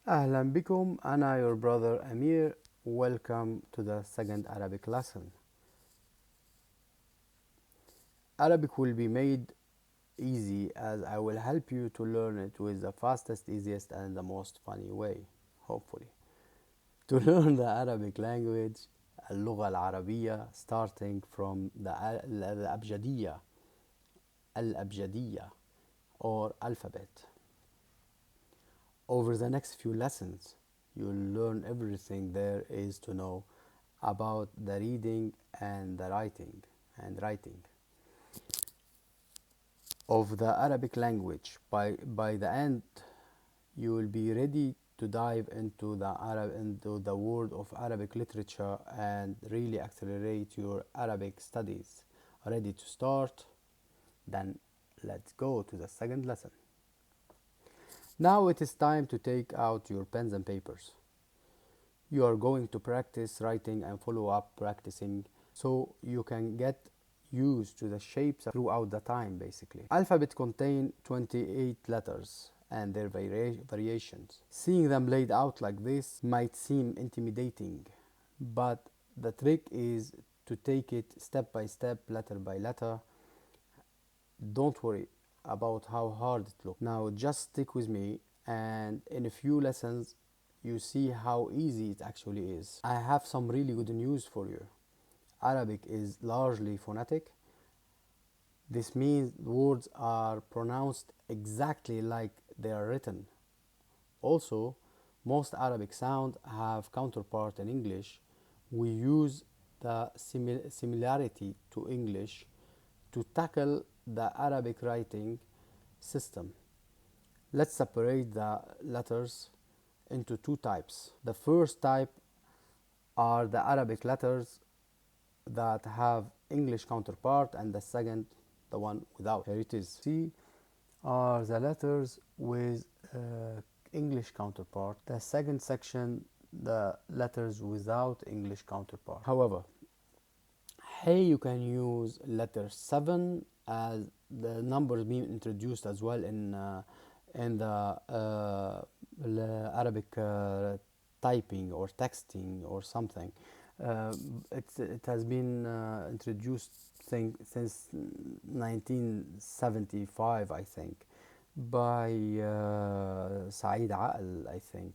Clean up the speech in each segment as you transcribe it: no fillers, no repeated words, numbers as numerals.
أهلا بكم. أنا your brother Amir. Welcome to the second Arabic lesson. Arabic will be made easy as I will help you to learn it with the fastest, easiest, and the most funny way, hopefully. To learn the Arabic language, اللغة العربية, starting from the Abjadia, Al-Abjadia, or alphabet. Over the next few lessons, you'll learn everything there is to know about the reading and the writing of the Arabic language. By the end, you will be ready to dive into the world of Arabic literature and really accelerate your Arabic studies. Ready to start? Then let's go to the second lesson. Now it is time to take out your pens and papers. You are going to practice writing and follow up practicing so you can get used to the shapes throughout the time basically. Alphabet contain 28 letters and their variations. Seeing them laid out like this might seem intimidating, but the trick is to take it step by step, letter by letter. Don't worry about how hard it looks. Now just stick with me, and in a few lessons you see how easy it actually is. I have some really good news for you. Arabic is largely phonetic. This means words are pronounced exactly like they are written. Also, most Arabic sounds have counterpart in English. We use the similarity to English to tackle the Arabic writing system. Let's separate the letters into two types. The first type are the Arabic letters that have English counterpart, and the second, the one without. Here it is. C are the letters with English counterpart. The second section, the letters without English counterpart. However, hey, you can use letter 7 as the numbers being introduced as well in the Arabic typing or texting or something. It has been introduced since 1975, I think, by Saeed Aql. I think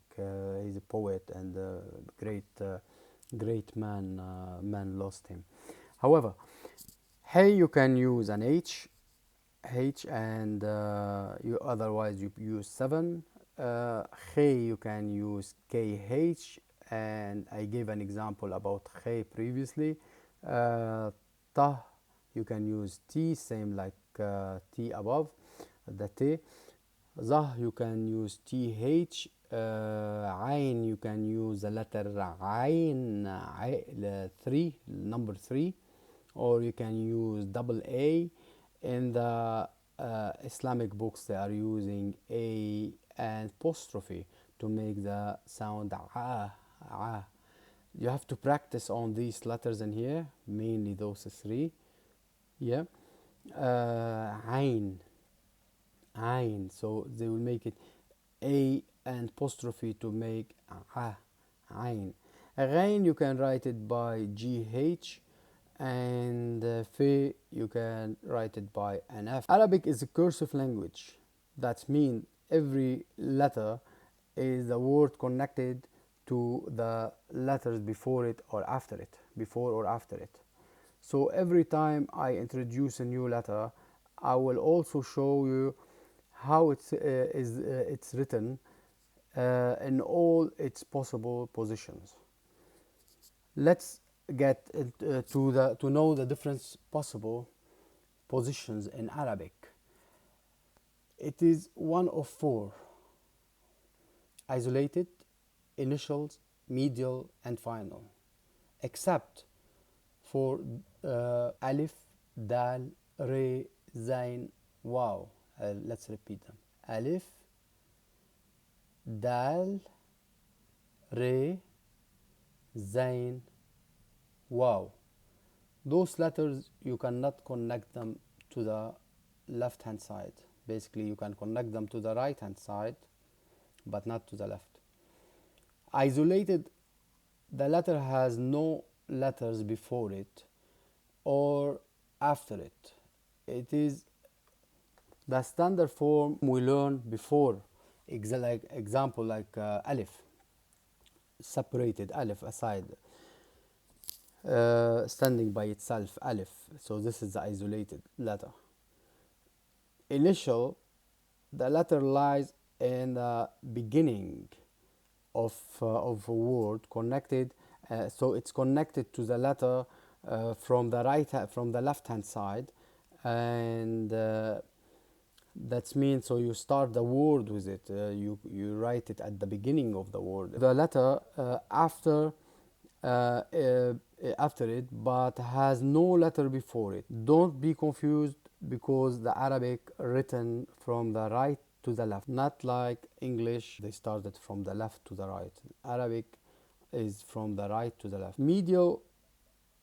he's a poet and a great man. Man lost him. However, hey, you can use an H, and you otherwise you use 7. Hey, you can use KH, and I gave an example about Hey previously. Tah, you can use T, same like T above, the T. Zah, you can use TH. Ain, you can use the letter Ain, 3, number 3, or you can use double A. In the Islamic books, they are using A and apostrophe to make the sound ah, ah. You have to practice on these letters in here, mainly those 3. Yeah. Ain, Ain. So they will make it A and apostrophe to make ah, Ain. Ghain, you can write it by GH, and Fe, you can write it by an F. Arabic is a cursive language. That means every letter is a word connected to the letters before it or after it, before or after it. So every time I introduce a new letter, I will also show you how it's written in all its possible positions. Let's get to know the different possible positions in Arabic. It is one of 4: isolated, initials, medial, and final, except for alif, dal, re, zain, waw. Let's repeat them. Alif, dal, re, zain, waw. Those letters, you cannot connect them to the left hand side. Basically, you can connect them to the right hand side, but not to the left. Isolated, the letter has no letters before it or after it. It is the standard form we learned before. Like example, like alif, separated alif aside, standing by itself, alif. So this is the isolated letter. Initial, the letter lies in the beginning of a word connected, so it's connected to the letter from the from the left hand side, and that means so you start the word with it, you write it at the beginning of the word, the letter after it, but has no letter before it. Don't be confused, because the Arabic written from the right to the left, not like English, they started from the left to the right. Arabic is from the right to the left. Medial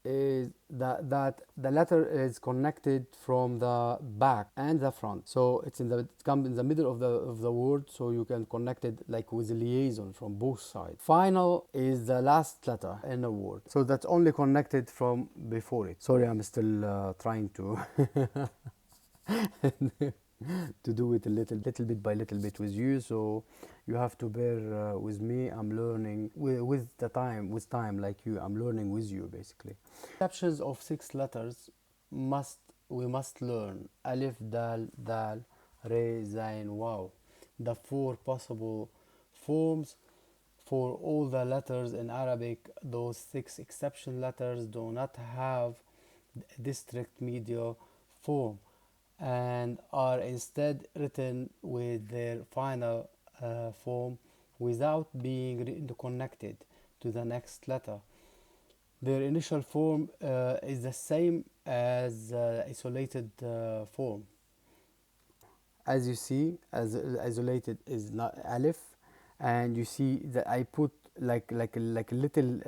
is that the letter is connected from the back and the front, so it comes in the middle of the word, so you can connect it like with a liaison from both sides. Final is the last letter in a word, so that's only connected from before it. Sorry, I'm still trying to to do it a little bit by little bit with you, so you have to bear with me. I'm learning with time, like you, I'm learning with you basically. Exceptions of 6 letters must we must learn: alif, dal, dal, re, zain, waw. The 4 possible forms for all the letters in Arabic. Those 6 exception letters do not have district medial form, and are instead written with their final form without being connected to the next letter. Their initial form is the same as isolated form. As you see, as isolated is not alif, and you see that I put like a little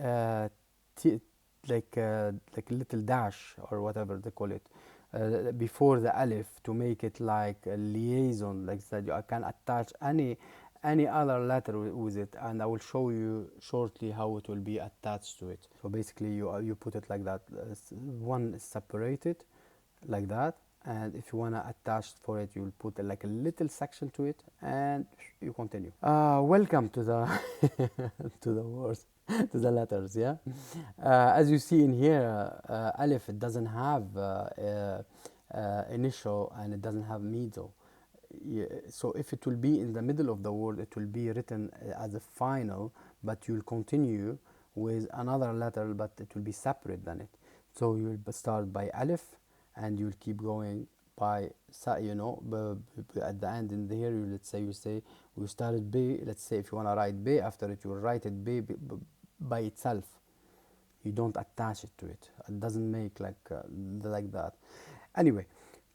t- like a little dash or whatever they call it before the alif, to make it like a liaison, like that you can attach any other letter with it, and I will show you shortly how it will be attached to it. So basically you put it like that, one is separated like that, and if you want to attach for it, you'll put like a little section to it, and you continue. Welcome to the to the words, to the letters, yeah. As you see in here, alif, it doesn't have initial, and it doesn't have middle. Yeah, so if it will be in the middle of the word, it will be written as a final, but you'll continue with another letter, but it will be separate than it. So you'll start by alif, and you'll keep going by sa, at the end in here, let's say you say we started b. Let's say if you want to write b after it, you will write it by itself. You don't attach it to it. It doesn't make like that. Anyway,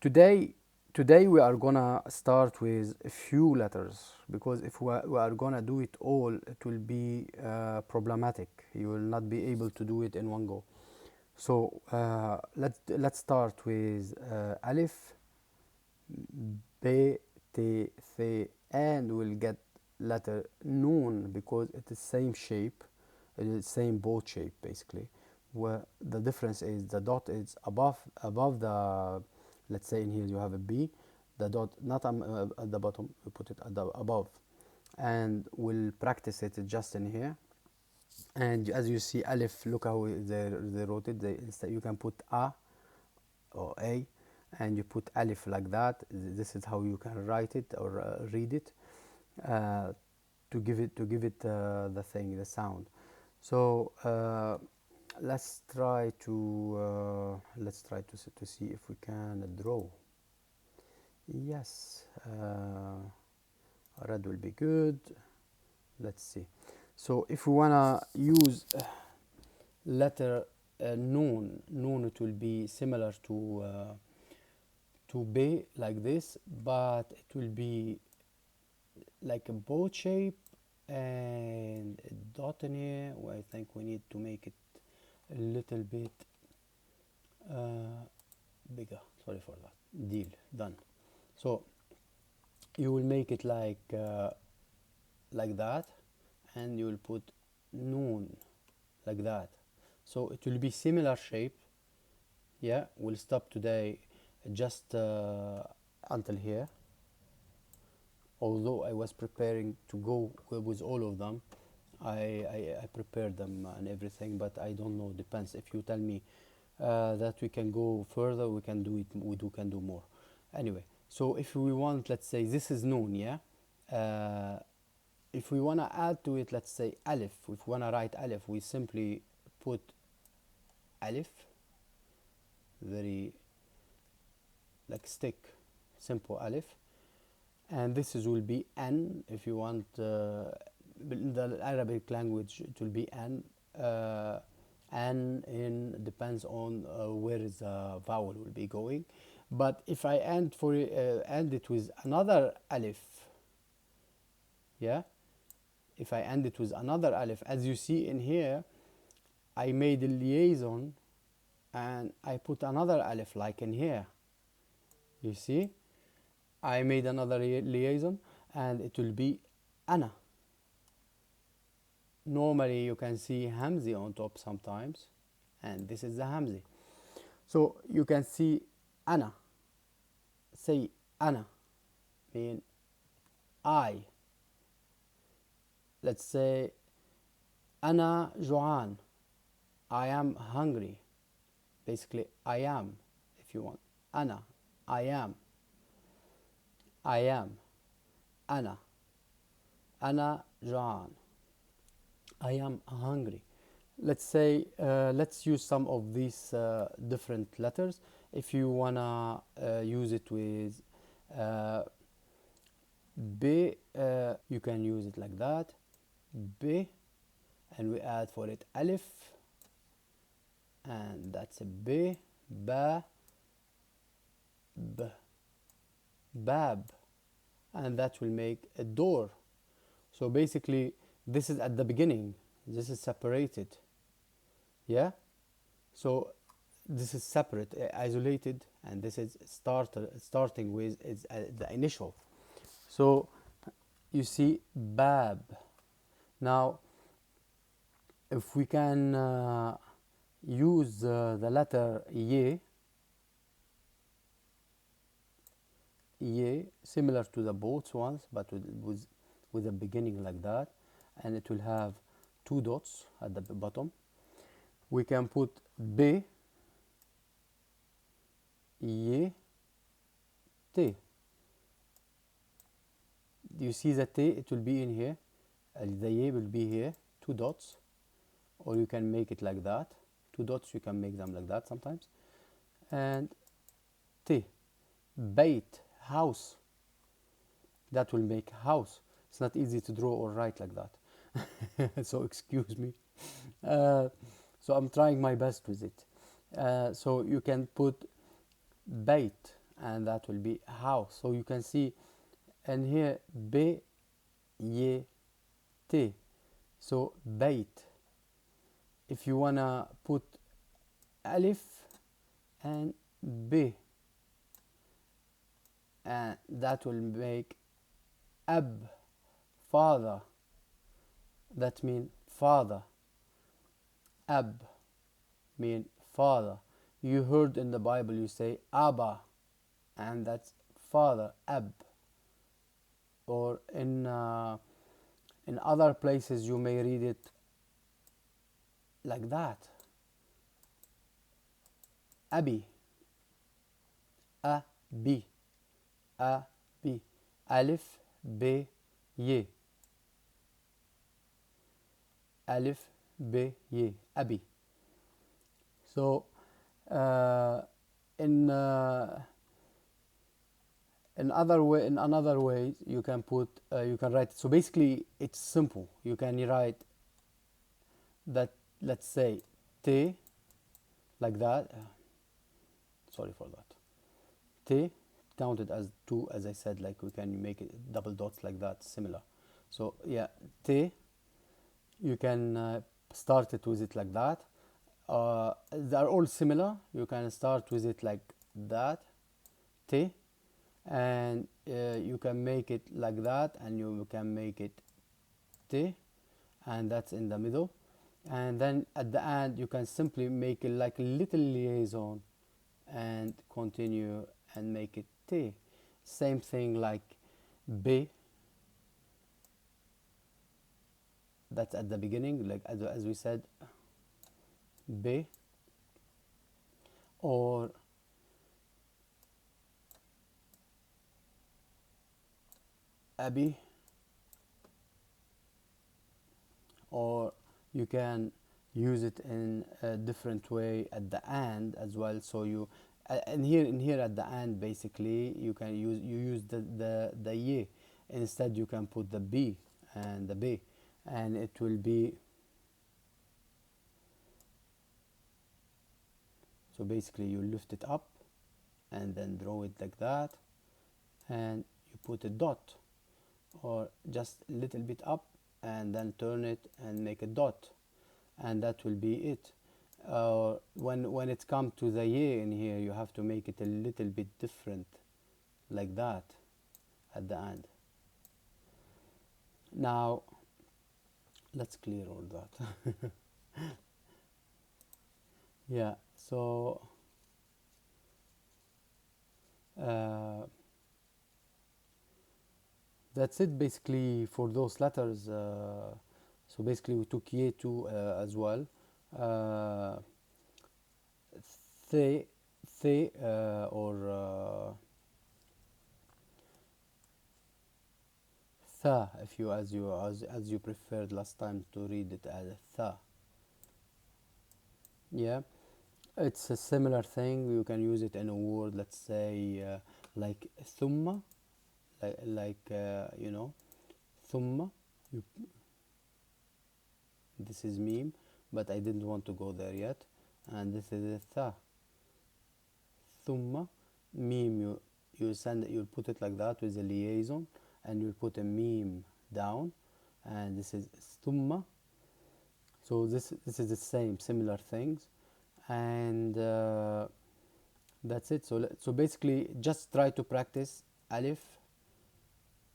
today today we are gonna start with a few letters, because if we are gonna do it all, it will be problematic. You will not be able to do it in one go. So let's start with alif, b, t, th, and we'll get letter noon, because it is same shape, it is same boat shape basically. Where the difference is the dot is above the, let's say in here you have a b, the dot not at the bottom, we put it at the above, and we'll practice it just in here. And as you see, alif, look how they wrote it. You can put a or a, and you put alif like that. This is how you can write it or read it, uh, the sound. So let's try to see if we can draw. Yes, red will be good. Let's see. So if we wanna use letter noon, it will be similar to b like this, but it will be like a boat shape and a dot in here. Well, I think we need to make it a little bit bigger. Sorry for that. Deal done. So you will make it like that, and you will put noon, like that. So it will be similar shape. Yeah, we'll stop today just until here, although I was preparing to go with all of them. I prepared them and everything, but I don't know, depends. If you tell me that we can go further, we can do it, we can do more. Anyway, so if we want, let's say this is noon, yeah. uh, if we want to add to it, let's say alif, if we want to write alif, we simply put alif, very like stick, simple alif. And this is will be n. If you want, in the Arabic language it will be n. N in depends on where is the vowel will be going. But if I end it with another alif, yeah, if I end it with another alif, as you see in here, I made a liaison and I put another alif like in here. You see, I made another liaison and it will be ana. Normally you can see hamzi on top sometimes, and this is the hamzi. So you can see ana. Say ana mean I. Let's say ana ju'an, I am hungry. Basically I am, if you want. Ana, I am. I am. Ana. Ana ju'an, I am hungry. Let's say, let's use some of these different letters. If you wanna use it with B, you can use it like that. B, and we add for it alif, and that's a B. Ba, B, bab, and that will make a door. So basically, this is at the beginning. This is separated. Yeah. So this is separate, isolated, and this is starting with is the initial. So you see bab. Now, if we can use the letter ye, similar to the both ones, but with a beginning like that, and it will have two dots at the bottom. We can put b, ye, t. You see the t, it will be in here, the ye will be here, two dots, or you can make it like that. Two dots, you can make them like that sometimes. And t, bait, house. That will make house. It's not easy to draw or write like that. So excuse me. So I'm trying my best with it. So you can put bait, and that will be house. So you can see, and here b, ye, t. So bait. If you wanna put alif and b, and that will make ab, father. That means father. Ab mean father. You heard in the Bible you say Abba, and that's father, Ab. Or in other places you may read it like that. Abi, Abi, Abi, Alif, B, Ye. Alif, B, Ye, Abi. So in another way you can put you can write it. So basically it's simple. You can write that, let's say T, like that. Sorry for that. T counted as two, as I said, like we can make it double dots like that, similar. So yeah, T, you can start it with it like that. They are all similar. You can start with it like that, T, and you can make it like that, and you can make it T, and that's in the middle. And then at the end you can simply make it like a little liaison and continue and make it T. Same thing like B, that's at the beginning, like as we said, B, or Abi, or you can use it in a different way at the end as well. So you and here at the end basically you can use the ye. Instead you can put the b and the b, and it will be, so basically you lift it up and then draw it like that, and you put a dot, or just a little bit up and then turn it and make a dot, and that will be it. When it comes to the ye in here, you have to make it a little bit different, like that, at the end. Now let's clear all that. Yeah, so uh, that's it basically for those letters. So basically we took ye too as well. Uh, the or tha, if you as you preferred last time to read it as tha. Yeah, it's a similar thing. You can use it in a word, let's say like thumma, you know, thumma. You, this is meme, but I didn't want to go there yet. And this is a tha, thumma, meme. You put it like that with a liaison, and you put a meme down, and this is thumma. So this is the same, similar things, and that's it. So basically, just try to practice alif,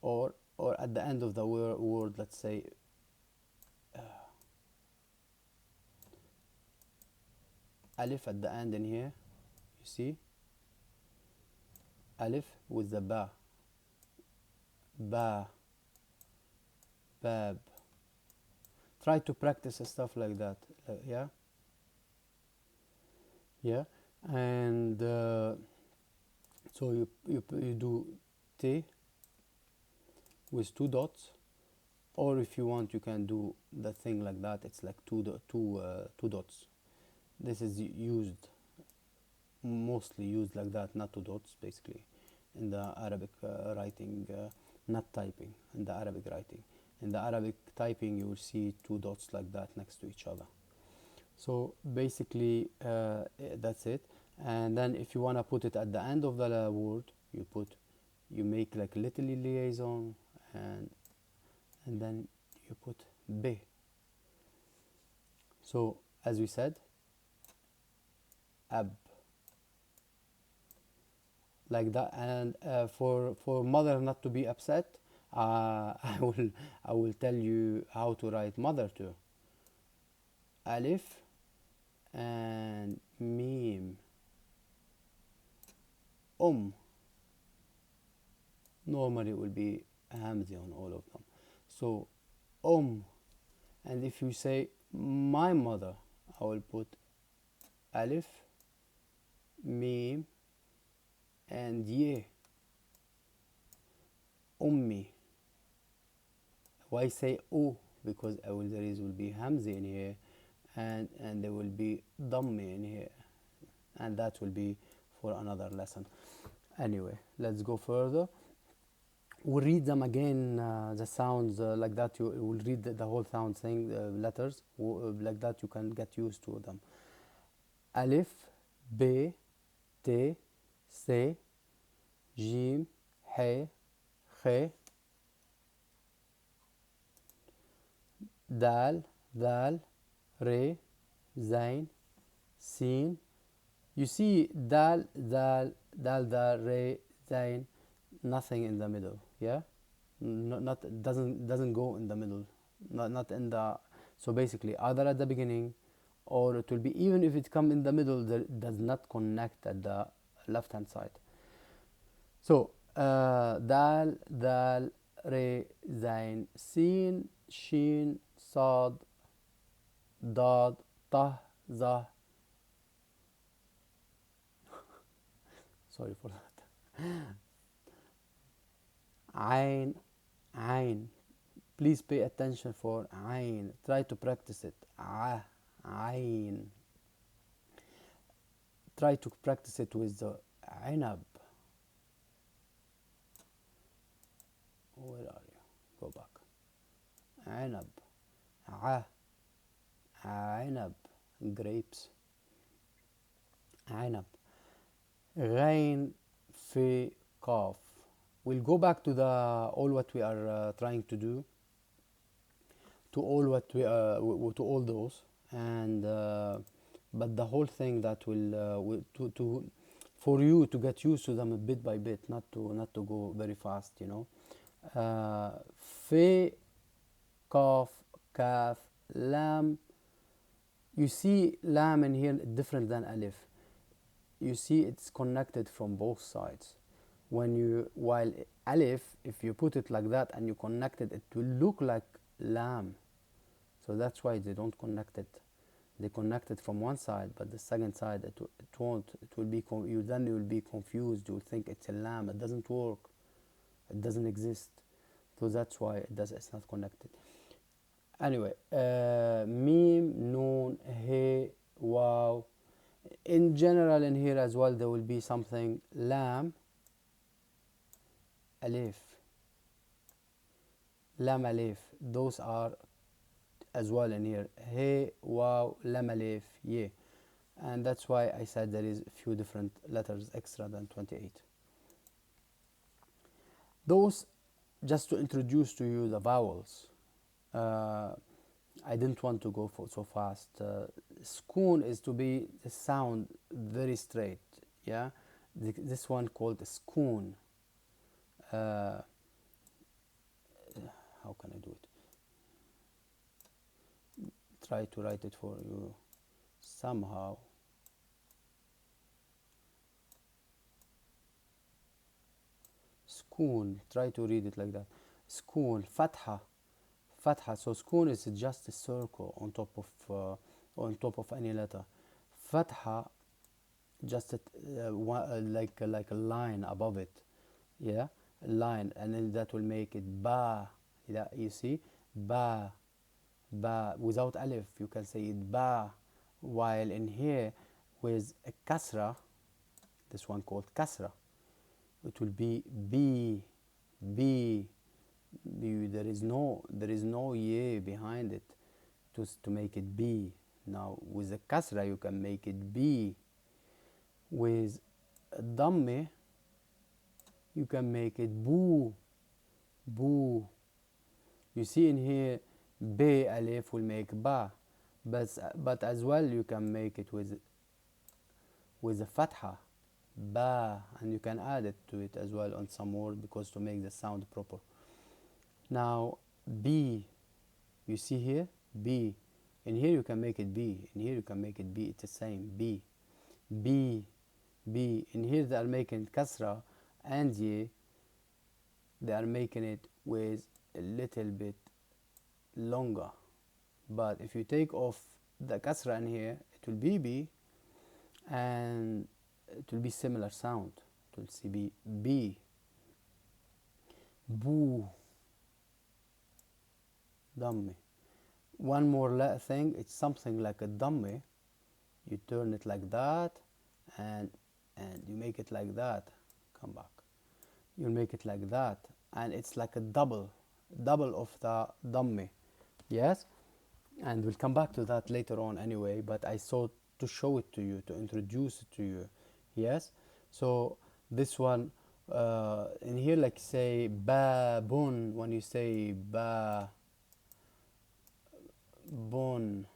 or at the end of the word, let's say alif at the end in here. You see alif with the ba, ba, bab. Try to practice stuff like that. Yeah, yeah, and so you do t with two dots, or if you want you can do the thing like that. It's like two dots. This is used, mostly used like that, not two dots basically, in the Arabic writing, not typing, in the Arabic writing. In the Arabic typing you will see two dots like that next to each other. So basically that's it. And then if you want to put it at the end of the word, you make like a little liaison, and then you put b. So as we said, ab, like that. And for mother not to be upset, I will tell you how to write mother too. Alif and mim, normally it will be hamza on all of them. So and if you say my mother, I will put alif, mim, and ye, ummi. Why say o? Because there will be hamza in here, and there will be dhammi in here, and that will be for another lesson. Anyway, let's go further. We'll read them again, the sounds like that. You will read the whole sound thing, letters like that. You can get used to them. Alif, B, T, C, Jim, He, Khe, Dal, Dal, Re, Zain, Sin. You see Dal, Dal, Dal, Dal, Re, Zain, nothing in the middle. Yeah, not doesn't go in the middle. Not in the So basically either at the beginning, or it will be, even if it come in the middle, that does not connect at the left hand side. So dal, dal, re, zain, sin, shin, sad, dad, tah, zah. Sorry for that. Ain, ain. Please pay attention for ain. Try to practice it. Ah, ain. Try to practice it with the ainab. Where are you? Go back. Ainab. Ah, ainab. Grapes. Ainab. Ghain, fi, qaf. We'll go back to the all what we are trying to do, to all what we to all those, and but the whole thing that will to for you to get used to them bit by bit, not to go very fast, you know. Fi, qaf, kaf, lam. You see lam in here different than alif. You see it's connected from both sides. When you, while alif, if you put it like that and you connect it, it will look like lam. So that's why they don't connect it. They connect it from one side, but the second side it won't. It will be you, then you will be confused. You will think it's a lamb. It doesn't work. It doesn't exist. So that's why it's not connected. Anyway, mim, noon, he, wow. In general, in here as well, there will be something lam, alif, lam, alif. Those are as well in here. He, wow, lam, alif, ye. And that's why I said there is a few different letters extra than 28. Those, just to introduce to you the vowels. I didn't want to go for so fast. Skoon is to be the sound very straight. Yeah, this one called skoon. How can I do it? Try to write it for you somehow. Skoon. Try to read it like that. Skoon. Fatha. Fatha. So skoon is just a circle on top of any letter. Fatha, just like a line above it. Yeah, a line, and then that will make it ba. Yeah, you see, ba, ba, without alif you can say it ba, while in here with a kasra, this one called kasra, it will be b, b, b. There is no ye behind it to make it b. Now with the kasra you can make it b. With damme you can make it boo, boo. You see in here, be alif will make ba, but as well you can make it with a fatha, ba, and you can add it to it as well on some word, because to make the sound proper. Now b, you see here, b. In here you can make it b. In here you can make it b. It's the same, b, b, b. In here they are making kasra, and ye, they are making it with a little bit longer. But if you take off the kasra in here, it will be b, and it will be similar sound. It will be b, boo, damme. One more thing, it's something like a damme. You turn it like that, and you make it like that. Come back. You make it like that, and it's like a double of the damme. Yes, and we'll come back to that later on anyway, but I thought to show it to you, to introduce it to you. Yes, so this one in here, like say babun, when you say ba bun,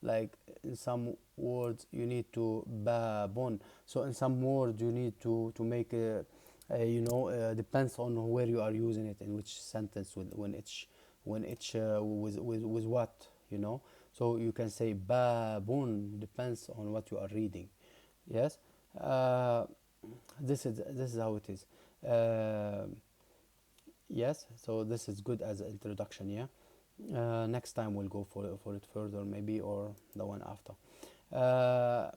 like in some words you need to babun, so in some words you need to make a depends on where you are using it, in which sentence, when when it's with what, you know. So you can say babun, depends on what you are reading. Yes. uh, this is how it is. uh, yes, so this is good as an introduction. Yeah. Next time we'll go for it further, maybe, or the one after. uh,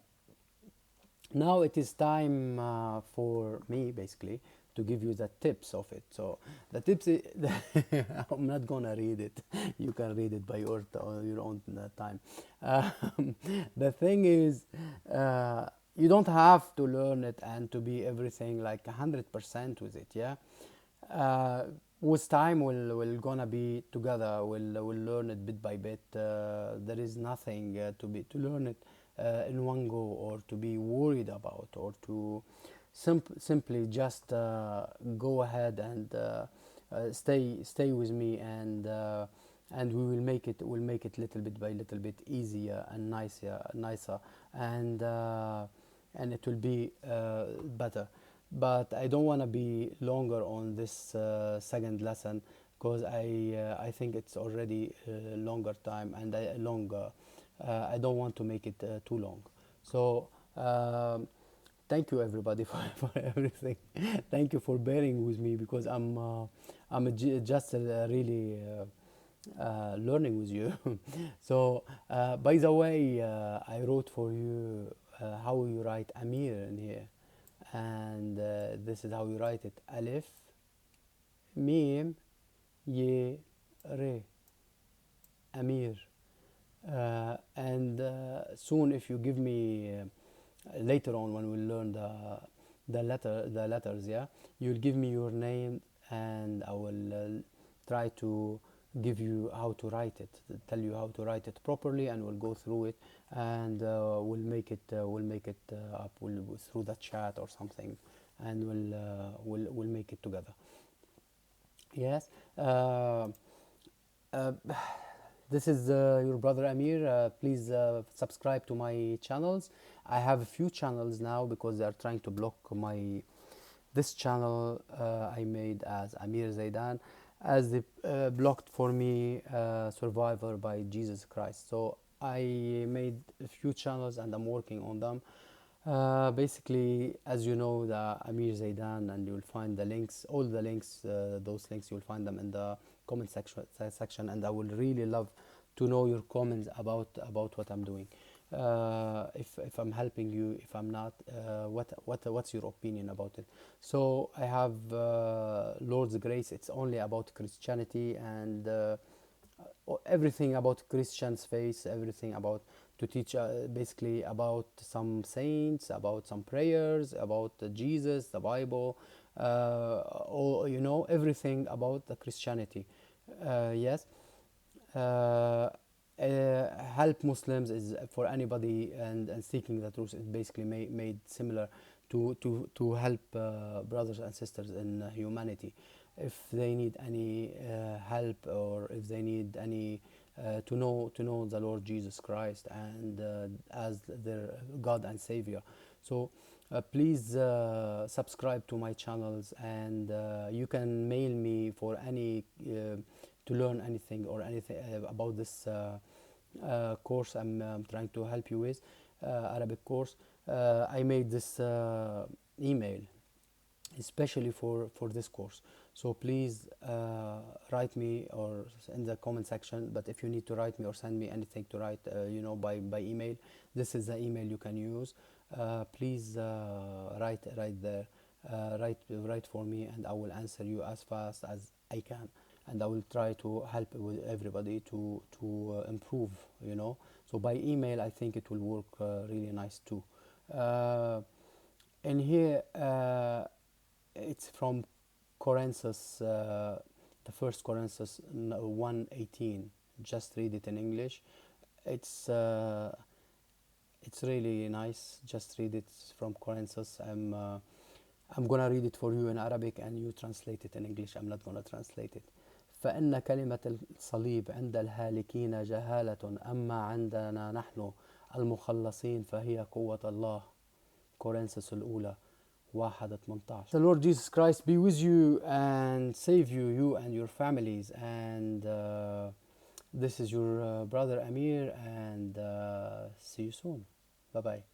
Now it is time for me basically to give you the tips of it. So the tips I'm not gonna read it. You can read it by your own time. The thing is, you don't have to learn it and to be everything like 100% with it. Yeah. uh, with time we'll gonna be together. We'll learn it bit by bit. There is nothing to learn it in one go, or to be worried about, or to simply just go ahead and stay with me, and we'll make it little bit by little bit easier and nicer, and it will be better. But I don't want to be longer on this second lesson, because I think it's already longer time, and I don't want to make it too long. So thank you everybody for everything. Thank you for bearing with me, because just really learning with you. So by the way, I wrote for you how you write Amir in here, and this is how you write it: Alif, Mim, Ye, Re, Amir. And soon, if you give me later on, when we learn the letters, yeah, you'll give me your name, and I will try to give you how to write it, tell you how to write it properly, and we'll go through it, and we'll make it up through the chat or something, and we'll make it together. Yes. Uh, this is your brother Amir. Please subscribe to my channels. I have a few channels now, because they are trying to block my this channel I made as Amir Zaidan, as they blocked for me Survivor by Jesus Christ. So I made a few channels, and I'm working on them. Basically, as you know, the Amir Zaidan, and you'll find the links, all the links, those links, you'll find them in the comment section, and I would really love to know your comments about what I'm doing. If I'm helping you, if I'm not, what's your opinion about it? So I have Lord's Grace. It's only about Christianity, and everything about Christian's faith, everything about to teach basically about some saints, about some prayers, about Jesus, the Bible, or everything about the Christianity. Yes. Help Muslims is for anybody, and seeking the truth is basically made similar to help brothers and sisters in humanity. If they need any help, or if they need any to know the Lord Jesus Christ, and as their God and Savior. So please subscribe to my channels, and you can mail me for any to learn anything, or anything about this course I'm trying to help you with, Arabic course. I made this email especially for this course. So please write me, or in the comment section. But if you need to write me or send me anything to write, by email, this is the email you can use. Please write there, write for me, and I will answer you as fast as I can, and I will try to help with everybody to improve. So by email, I think it will work really nice too. And here it's from Corinthus, the first Corinthus 1:18. Just read it in English. It's uh, it's really nice. Just read it from Corinthus. I'm gonna read it for you in Arabic, and you translate it in English. I'm not gonna translate it. فإن كلمة الصليب عند الهالكين جهالة، أما عندنا نحن المخلصين فهي قوة الله. كورنثوس الأولى واحد 18. The Lord Jesus Christ be with you and save you, you and your families. And this is your brother Amir, and see you soon. Bye bye.